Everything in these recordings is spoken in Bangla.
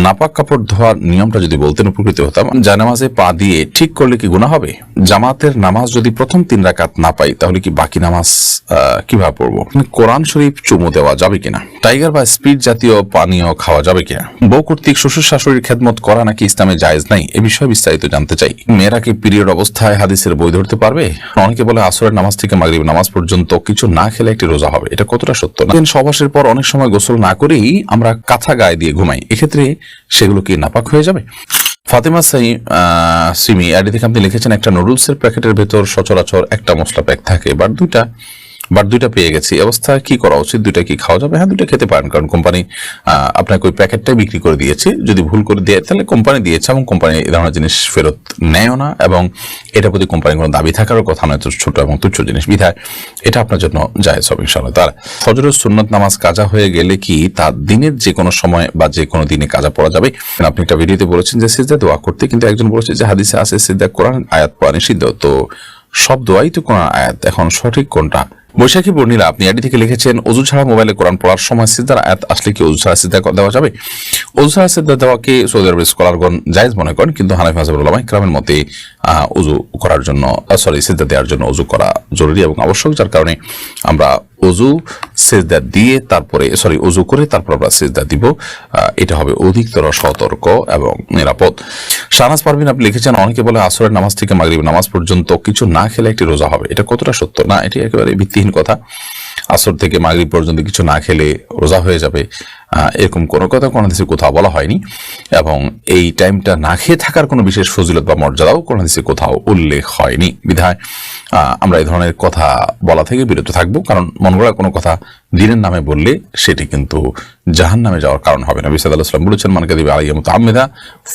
নাপাক কাপড় ধোয়ার নিয়মটা যদি বলতেন উপকৃত হতাম। জানামাজে পা দিয়ে ঠিক করলে কি গুনাহ হবে? জামাতের নামাজ যদি প্রথম 3 রাকাত না পাই তাহলে কি বাকি নামাজ কিভাবে পড়বো? কোরআন শরীফ চুমু দেওয়া যাবে কিনা? টাইগার বা স্পিড জাতীয় পানীয় খাওয়া যাবে কিনা? বউ কর্তৃক শ্বশুর শাশুড়ির খেদমত করা নাকি ইসলামে জায়েজ নাই, এ বিষয়ে বিস্তারিত জানতে চাই। মেয়েরা কি পিরিয়ড অবস্থায় হাদিসের বই ধরতে পারবে? অনেকে বলে আসরের নামাজ থেকে মাগরিব নামাজ পর্যন্ত কিছু না খেলে একটি রোজা হবে, এটা কতটা সত্য? না সহবাসের পর অনেক সময় গোসল না করেই আমরা কাঁথা গায়ে দিয়ে ঘুমাই, এক্ষেত্রে সেগুলো কি নাপাক হয়ে যাবে? ফাতেমা সিমি আইডি থেকে আপনি লিখেছেন, একটা নুডলসের প্যাকেটের ভেতর সচরাচর একটা মশলা প্যাক থাকে, বাট দুইটা পেয়ে গেছি, অবস্থায় কি করা উচিত? দুইটা কি খাওয়া যাবে? হ্যাঁ, দুইটা খেতে পারেন, কারণ কোম্পানি আপনাকে ওই প্যাকেটটাই বিক্রি করে দিয়েছে। যদি ভুল করে দেয় তাহলে কোম্পানি দিয়েছে, এবং কোম্পানি এই ধরনের জিনিস ফেরত নেয়ও না, এবং এটার প্রতি কোম্পানির কোনো দাবি থাকারও কথা নয়, ছোট এবং তুচ্ছ জিনিস বিধায় এটা আপনার জন্য জায়েজ হবে ইনশাআল্লাহ। তার ফজরের সুন্নত নামাজ কাজা হয়ে গেলে কি তার দিনের যে কোনো সময় বা যে কোনো দিনে কাজা পড়া যাবে? আপনি একটা ভিডিওতে বলেছেন যে সিজদা দোয়া করতে, কিন্তু একজন বলেছে যে হাদিসে আছে সিজদা কোরআন আয়াত পড়া নিষিদ্ধ, তো সব দোয়াই তো কোরআন আয়াত, এখন সঠিক কোনটা? বৈশাখী বর্ণিলা আপনি আইডি থেকে লিখেছেন, অজু ছাড়া মোবাইলে কোরআন পড়ার সময় সিজদার আয়াত আসলে কি অজু ছাড়া সিজদা দেওয়া যাবে? অজু ছাড়া সিজদা দেওয়াকে সৌদি আরবের স্কলারগণ জায়েজ মনে করেন, কিন্তু হানাফি মাযহাবের উলামা ইকরামের মতে অজু করার জন্য সিজদা দেওয়ার জন্য অজু করা জরুরি এবং আবশ্যক, যার কারণে আমরা অজু সিজদা দিয়ে তারপরে অজু করে তারপর আমরা সিজদা দিব, এটা হবে অধিকতর সতর্ক এবং নিরাপদ। শাহনাজ পারভিন আপনি লিখেছেন, অনেকে বলে আসরের নামাজ থেকে মাগরিব নামাজ পর্যন্ত কিছু না খেলে একটি রোজা হবে, এটা কতটা সত্য? না, এটি একেবারে ভিত্তিহীন কথা। আসর থেকে মাগরিব পর্যন্ত কিছু না খেলে রোজা হয়ে যাবে, এরকম কোনো কথা কোনো হাদিসে কোথাও বলা হয়নি, এবং এই টাইমটা না খেয়ে থাকার কোনো বিশেষ ফজিলত বা মর্যাদাও কোনো হাদিসে কোথাও উল্লেখ হয়নি, বিধায় আমরা এই ধরনের কথা বলা থেকে বিরত থাকবো, কারণ মন গড়া কোনো কথা দিনের নামে বললে সেটি কিন্তু জাহান্নামে যাওয়ার কারণ হবে না। নবী সাল্লাল্লাহু আলাইহি ওয়াসাল্লাম বলেছেন, মান কাযিবা আলাইয়া মুতাআম্মিদা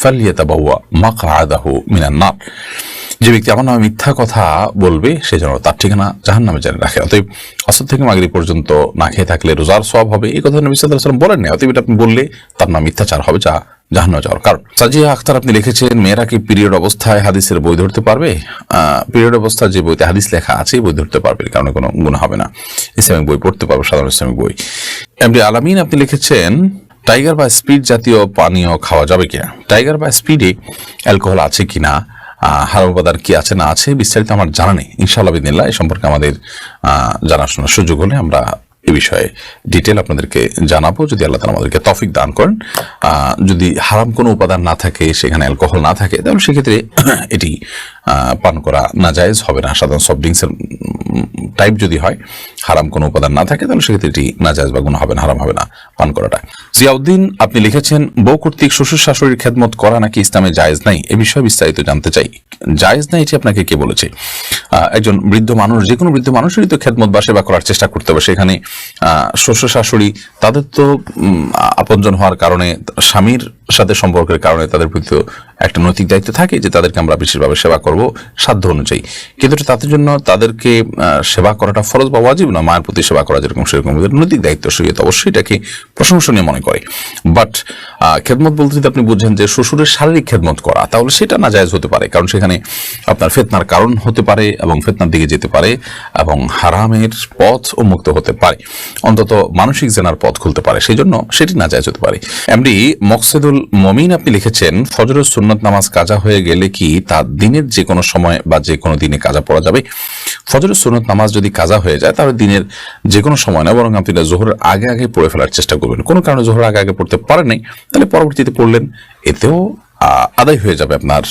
ফালইয়াতাবাওয়া মাকআদাহু মিনান নার। যে ব্যক্তি আমার নামে মিথ্যা কথা বলবে সে যেন তার ঠিকানা জাহান্নামে জেনে রাখে। অতএব আসর থেকে মাগরিব পর্যন্ত না খেয়ে থাকলে রোজার সওয়াব হবে, এই কথা নবী সাল্লাল্লাহু আলাইহি ওয়াসাল্লাম বলেন না। অতএব এটা আপনি বললে তার নাম মিথ্যাচার হবে, যা জাহান্নামে যাওয়ার কারণ। সাজিয়া আখতার আপনি লিখেছেন, মেয়েরা কি পিরিয়ড অবস্থায় হাদিসের বই ধরতে পারবে? পিরিয়ড অবস্থায় যে বইতে হাদিস লেখা আছে বই ধরতে পারবে, কারণে কোনো গুনাহ হবে না, ইসলামিক বই পড়তে পারবে, সাধারণ ইসলামিক বই। এমডি আলামিন আপনি লিখেছেন, টাইগার বা স্পিড জাতীয় পানীয় খাওয়া যাবে কিনা? টাইগার বা স্পিডে অ্যালকোহল আছে কিনা, হারাম উপাদান কি আছে না আছে বিস্তারিত আমার জানা নেই। ইনশাআল্লাহ বিদিনিল্লাহ এই সম্পর্কে আমাদের জানাশোনার সুযোগ হলে আমরা এ বিষয়ে ডিটেল আপনাদেরকে জানাবো, যদি আল্লাহ তাআলা আমাদেরকে তৌফিক দান করেন। যদি হারাম কোনো উপাদান না থাকে, সেখানে অ্যালকোহল না থাকে, তাহলে সেক্ষেত্রে এটি পান করা নাজায়েজ হবে না। সাধারণ সফট ড্রিঙ্কসের টাইপ যদি হয়, হারাম কোনো উপাদান না থাকে, তাহলে সেক্ষেত্রে এটি নাজায়েজ বা গুনাহ হবে না, হারাম হবে না পান করাটা। জিয়াউদ্দিন আপনি লিখেছেন, বউ কর্তৃক শ্বশুর শাশুড়ির খেদমত করা নাকি ইসলামে জায়েজ নাই, এ বিষয়ে বিস্তারিত জানতে চাই। জায়েজ নাই এটি আপনাকে কে বলেছে? একজন বৃদ্ধ মানুষ, যে কোনো বৃদ্ধ মানুষেরই তো খেদমত বা সেবা করার চেষ্টা করতে হবে। সেখানে শ্বশুর শাশুড়ি তাদের তো আপনজন হওয়ার কারণে, স্বামীর সাথে সম্পর্কের কারণে তাদের প্রতি একটা নৈতিক দায়িত্ব থাকে যে তাদেরকে আমরা বিশেষভাবে সেবা করব সাধ্য অনুযায়ী, কিন্তু তাদের জন্য তাদেরকে সেবা করাটা ফরজ বা ওয়াজিব না। মায়ের প্রতি সেবা করা যেরকম সেরকম নৈতিক দায়িত্ব, শরীয়ত অবশ্যই এটাকে প্রশংসনীয় মনে করে। বাট খেদমত বলতে যদি আপনি বুঝেন যে শ্বশুরের শারীরিক খেদমত করা, তাহলে সেটা নাজায়েজ হতে পারে, কারণ সেখানে আপনার ফিতনার কারণ হতে পারে এবং ফিতনার দিকে যেতে পারে এবং হারামের পথ উন্মুক্ত হতে পারে, অন্তত মানসিক জেনার পথ খুলতে পারে, সেই জন্য সেটি নাজায়েজ হতে পারে। এমডি মকসেদুল মমিন আপনি লিখেছেন, ফজরের সুন্নত নামাজ কাজা হয়ে গেলে কি তার দিনের যে কোনো সময় বা যে কোনো দিনে কাজা পড়া যাবে? ফজরের সুন্নত নামাজ যদি কাজা হয়ে যায় তাহলে দিনের যে কোনো সময় না, বরং আপনি জোহরের আগে আগে পড়ে ফেলার চেষ্টা করবেন। কোনো কারণে জোহরের আগে আগে পড়তে পারেন নাই, তাহলে পরবর্তীতে পড়লেন, এতেও আদায় হয়ে যাবে আপনার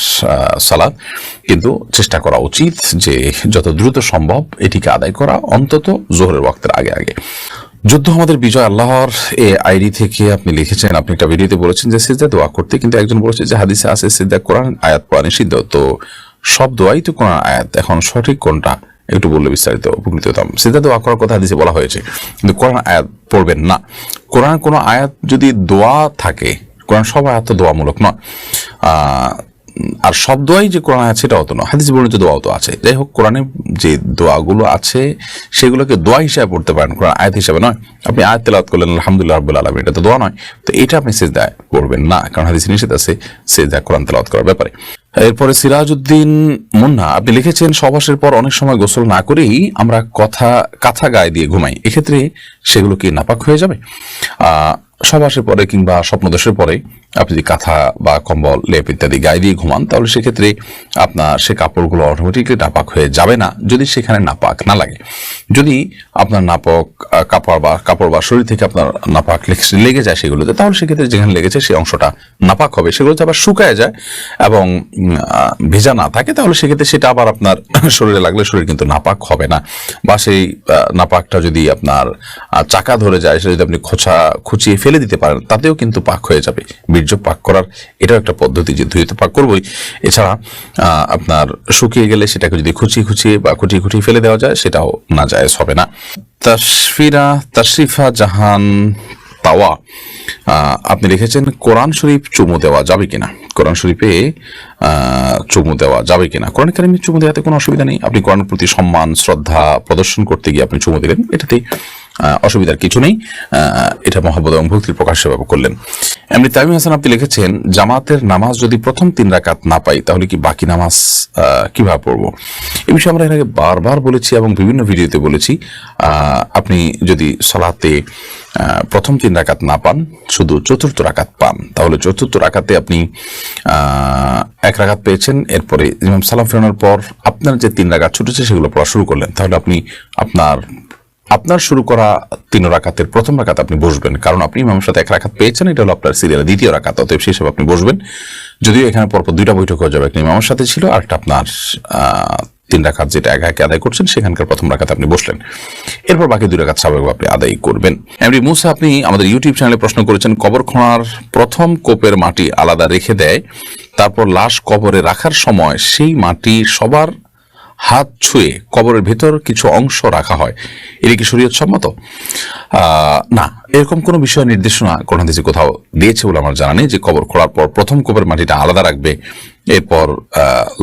সালাত। কিন্তু চেষ্টা করা উচিত যে যত দ্রুত সম্ভব এটিকে আদায় করা, অন্তত জোহরের ওয়াক্তের আগে আগে। যুদ্ধ আমাদের বিজয় আল্লাহর এ আইডি থেকে আপনি লিখেছেন, আপনি একটা ভিডিওতে বলেছেন যে সিজদা দোয়া করতে, কিন্তু একজন বলেছে যে হাদিসে আছে সিজদা কোরআন আয়াত পড়া নিষিদ্ধ, তো সব দোয়াই তো কোরআন আয়াত, এখন সঠিক কোনটা একটু বললে বিস্তারিত উপকৃত হতাম। সিজদা দোয়া করার কথা হাদিসে বলা হয়েছে, কিন্তু কোরআন আয়াত পড়বেন না। কোরআন কোনো আয়াত যদি দোয়া থাকে, কোরআন সব আয়াত তো দোয়ামূলক নয়, আর সব দোয়াই যে কোরআন আছে সেটাও তো নয়, হাদিসে বর্ণিত দোয়াও তো আছে। যাই হোক, কোরআনে যে দোয়াগুলো আছে সেগুলোকে দোয়া হিসাবে পড়তে পারেন, কোরআন আয়াত হিসাবে নয়। আপনি আয়াত তেলাওয়াত করলেন আলহামদুলিল্লাহ রাব্বিল আলামিন, এটা তো দোয়া নয়, তো এটা আপনি সিজদায় পড়বেন না, কারণ হাদিসে নিষেধ আছে সিজদায় কোরআন তেলাওয়াত করার ব্যাপারে। এরপরে সিরাজউদ্দিন মুন্না আপনি লিখেছেন, সহবাসের পর অনেক সময় গোসল না করেই আমরা কাঁথা গায়ে দিয়ে ঘুমাই, এক্ষেত্রে সেগুলো কি নাপাক হয়ে যাবে? সহবাসের পরে কিংবা স্বপ্নদোষের পরে আপনি যদি কাঁথা বা কম্বল লেপ ইত্যাদি গায়ে দিয়ে ঘুমান, তাহলে সেক্ষেত্রে আপনার সে কাপড়গুলো অটোমেটিকলি নাপাক হয়ে যাবে না, যদি সেখানে নাপাক না লাগে। যদি আপনার নাপাক কাপড় বা শরীর থেকে আপনার নাপাক লেগে যায় সেগুলোতে, তাহলে সেক্ষেত্রে যেখানে লেগেছে সেই অংশটা নাপাক হবে। সেগুলোতে আবার শুকায় যায় এবং ভেজা না থাকে, তাহলে সেক্ষেত্রে সেটা আবার আপনার শরীরে লাগলে শরীর কিন্তু নাপাক হবে না। বা সেই নাপাকটা যদি আপনার চাকা ধরে যায়, সেটা যদি আপনি খুঁচিয়ে ফেলে দিতে পারেন, তাতেও কিন্তু পাক হয়ে যাবে। বীর্য পাক করার এটাও একটা পদ্ধতি, যে ধুয়ে তো পাক করবোই, এছাড়া আপনার শুকিয়ে গেলে সেটাকে যদি খুঁচিয়ে বা খুঁটিয়ে ফেলে দেওয়া যায়, সেটাও নাজায়েজ হবে না। তাশরিফা জাহান তাওয়া আপনি লিখেছেন, কোরআন শরীফ চুমু দেওয়া যাবে কিনা? কোরআন শরীফে চুমু দেওয়া যাবে কিনা? কোরআন কারিমে চুমু দেওয়াতে কোনো অসুবিধা নেই। আপনি কোরআনের প্রতি সম্মান শ্রদ্ধা প্রদর্শন করতে গিয়ে আপনি চুমু দিলেন, এটাতে অসুবিধার কিছু নেই। এটা মহব্বত এবং ভক্তির প্রকাশ সেভাবে করলেন। এমনি তামিম হাসান আপনি লিখেছেন, জামাতের নামাজ যদি প্রথম 3 রাকাত না পাই, তাহলে কি বাকি নামাজ কিভাবে পড়বো? এই বিষয়ে আমরা এর আগে বারবার বলেছি এবং বিভিন্ন ভিডিওতে বলেছি। আপনি যদি সালাতে প্রথম 3 রাকাত না পান, শুধু চতুর্থ রাকাত পান, তাহলে চতুর্থ রাকাতে আপনি 1 রাকাত পেয়েছেন, এরপরে ইমাম সালাম ফেরানোর পর আপনার যে 3 রাকাত ছুটেছে সেগুলো পড়া শুরু করলেন, তাহলে আপনি আপনার শুরু করা 3 রাকাতের প্রথম রাকাত আপনি বসবেন, কারণ আপনি ইমামের সাথে 1 রাকাত পেয়েছেন, এটা হলো আপনার সিরিয়ালের 2য় রাকাত, অতএব সেই হিসাবে আপনি বসবেন। যদিও এখানে পরপর 2টা বৈঠক হয়ে যাবে, একটা ইমামের সাথে ছিল আর একটা আপনার 3 রাকাত যেটা একে আদায় করছেন সেখানকার প্রথম রাকাত আপনি বসলেন, এরপর বাকি 2 রাকাত স্বাভাবিক আপনি আদায় করবেন। এমনি মুসা আপনি আমাদের ইউটিউব চ্যানেলে প্রশ্ন করেছেন, কবর খোঁড়ার প্রথম কোপের মাটি আলাদা রেখে দেয়, তারপর লাশ কবরে রাখার সময় সেই মাটি সবার হাত ছুঁয়ে কবরের ভেতর কিছু অংশ রাখা হয়, এটা কি শরীয়ত সম্মত? না, এরকম কোনো বিষয় নির্দেশনা কোন হাদিসে কোথাও দিয়েছে বলে আমার জানা নেই যে কবর খোঁড়ার পর প্রথম কবরের মাটিটা আলাদা রাখবে, এরপর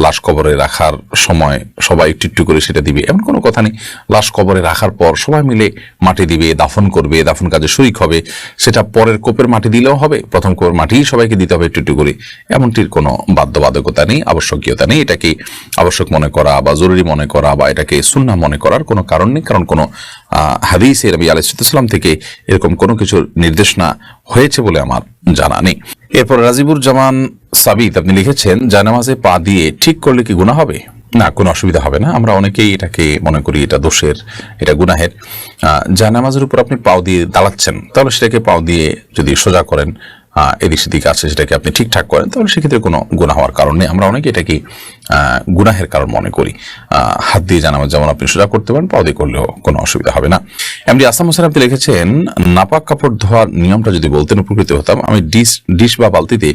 লাশ কবরে রাখার সময় সবাই একটু করে সেটা দিবে, এমন কোনো কথা নেই। লাশ কবরে রাখার পর সবাই মিলে মাটি দিবে, দাফন করবে, দাফন কাজে শরিক হবে, সেটা পরের কোপের মাটি দিলেও হবে, প্রথম কোপের মাটি সবাইকে দিতে হবে একটু করে, এমনটির কোনো বাধ্যবাধকতা নেই, আবশ্যকীয়তা নেই। এটাকে আবশ্যক মনে করা বা জরুরি মনে করা বা এটাকে সুন্নাহ মনে করার কোনো কারণ নেই, কারণ কোনো হাদিসে নবী আলাইহিস সালাম থেকে এরকম কোনো কিছু নির্দেশনা হয়েছে বলে আমার জানা নেই। এরপর রাজিবুর জামান সাবিত আপনি লিখেছেন, জায়নামাজে পা দিয়ে ঠিক করলে কি গুনাহ হবে? না, কোনো অসুবিধা হবে না। আমরা অনেকেই এটাকে মনে করি এটা দোষের, এটা গুনাহের। জায়নামাজের উপর আপনি পাও দিয়ে দাঁড়াচ্ছেন, তাহলে সেটাকে পাও দিয়ে যদি সোজা করেন, এদিক সেদিক আছে সেটাকে আপনি ঠিকঠাক করেন, তাহলে সেক্ষেত্রে কোনো গুনাহ হওয়ার কারণ নেই। আমরা অনেকে এটাকে গুনাহের কারণ মনে করি। হাত দিয়ে জানামাজ যেমন আপনি সোজা করতে পারেন, পাও দিয়ে করলেও কোনো অসুবিধা হবে না। এমনি আসাম হোসেন আপনি লিখেছেন, নাপাক কাপড় ধোয়ার নিয়মটা যদি বলতেন উপকৃত হতাম। আমি ডিশ বা বালতিতে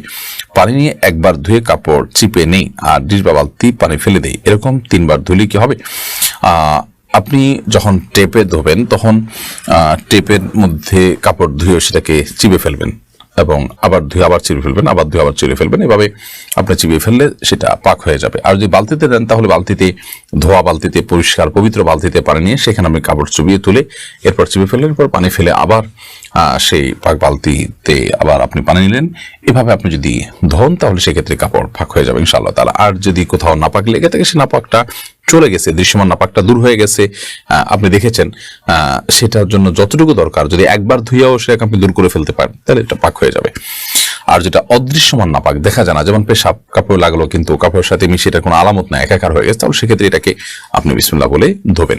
পানি নিয়ে একবার ধুয়ে কাপড় চিপে নেই, আর ডিশ বা বালতি পানি ফেলে দেই, এরকম 3 বার ধুলে কি হবে? আপনি যখন টেপে ধোবেন তখন টেপের মধ্যে কাপড় ধুয়ে সেটাকে চিপে ফেলবেন এবং আবার ধুয়ে আবার চিপে ফেলবেন, আবার ধুয়ে আবার চিপে ফেলবেন, এভাবে আপনি চিবিয়ে ফেললে সেটা পাক হয়ে যাবে। আর যদি বালতিতে দেন, তাহলে বালতিতে ধোয়া বালতিতে পরিষ্কার পবিত্র বালতিতে পানি নিয়ে সেখানে আপনি কাপড় চুবিয়ে তুলে এরপর চিপে ফেললেন, এরপর পানি ফেলে আবার সেই পাক বালতিতে আবার আপনি পানি নিলেন, এভাবে আপনি যদি ধোন তাহলে সেক্ষেত্রে কাপড় পাক হয়ে যাবে ইনশাআল্লাহ তাআলা। আর যদি কোথাও নাপাক লেগে থাকে, সে নাপাকটা চলে গেছে, দৃশ্যমান নাপাকটা দূর হয়ে গেছে, আপনি দেখেছেন, সেটার জন্য যতটুকু দরকার যদি একবার ধুইয়াও সেটাকে আপনি দূর করে ফেলতে পারেন, তাহলে এটা পাক হয়ে যাবে। আর যেটা অদৃশ্যমান নাপাক, দেখা যায় না, যেমন পেশাব কাপড় লাগলো কিন্তু কাপড়ের সাথে মিশে এটা কোনো আলামত না, একাকার হয়ে গেছে, তাহলে সেক্ষেত্রে এটাকে আপনি বিসমিল্লাহ বলে ধোবেন।